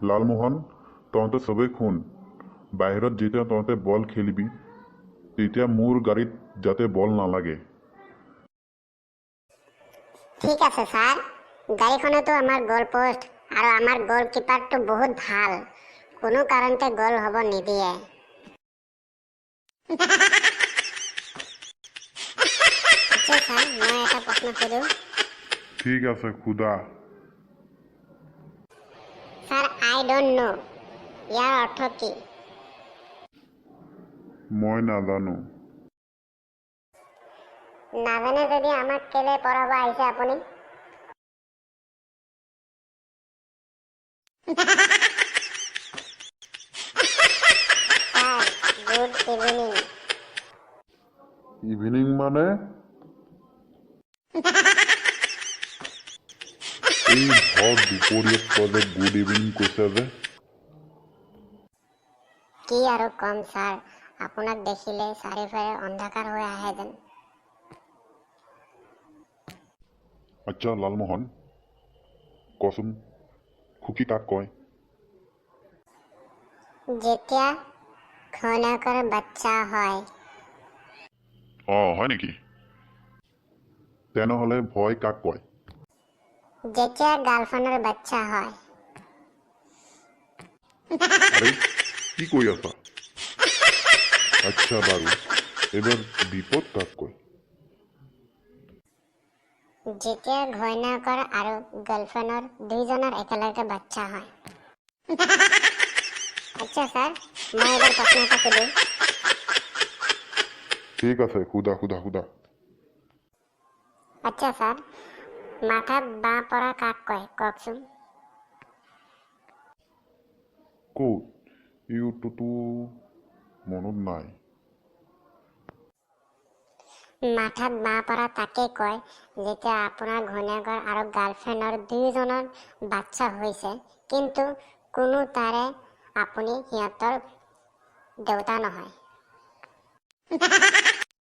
লালমোহন, তহঁতে চবেই শুন, বাহিৰত যেতিয়া তহঁতে বল খেলিবি তেতিয়া মোৰ গাড়ীত যাতে বল নালাগে। ঠিক আছে স্যাৰ, গাড়ীখনতো আমাৰ গোল পোষ্ট আৰু আমাৰ গোল কিপাৰটো বহুত ভাল, কোনো কাৰণতে গোল হ'ব নিদিয়ে। আচ্ছা স্যাৰ, মই এটা প্ৰশ্ন সুধো। ঠিক আছে, খুদা। স্যাৰ, আই ডোন্ট নো, ইয়াৰ অৰ্থ কি? মই নাজানো। নাজানে যদি আমাক কেলে পঢ়াব আহিছে আপুনি? Sir, good evening. ইভিনিং মানে? এই ভৰ দুপৰীয়াত তই যে গুড ইভিনিং কৈছে যে? কি আৰু কম স্যাৰ, আপোনাক দেখিলে চাৰিওফালে অন্ধকাৰ হৈ আহে যেন। আচ্ছা লালমোহন, কচোন খুকি কাক কয়? যেতিয়া ঘৈণীয়েকৰ বাচ্চা হয়। হয় নেকি? তেনেহ'লে ভয় কাক কয়? যেতিয়া গাৰ্লফ্ৰেণ্ডৰ বাচ্চা হয়। আৰে কি কৈ আছা? আচ্ছা বাৰু, এবাৰ বিপদ কাক কয়? যেতিয়া ঘৈণীয়েকৰ আৰু গাৰ্লফ্ৰেণ্ডৰ দুইজনৰ একেলগে বাচ্চা হয়। আচ্ছা স্যাৰ, মই এবাৰ প্ৰশ্ন এটা সুধো। ঠিক আছে, সুধা। আচ্ছা স্যাৰ, মাথাত বাঁহ পৰা কাক কয় কওকচোন? ক'ত? এইটোতো মনত নাই। মাথাত বাঁহ পৰা তাকে কয় যেতিয়া আপোনাৰ ঘৈণীয়েকৰ আৰু গাৰ্লফ্ৰেণ্ডৰ দুয়োজনৰ বাচ্চা হৈছে, কিন্তু কোনো তাৰে আপুনি সিহঁতৰ দেউতা নহয়।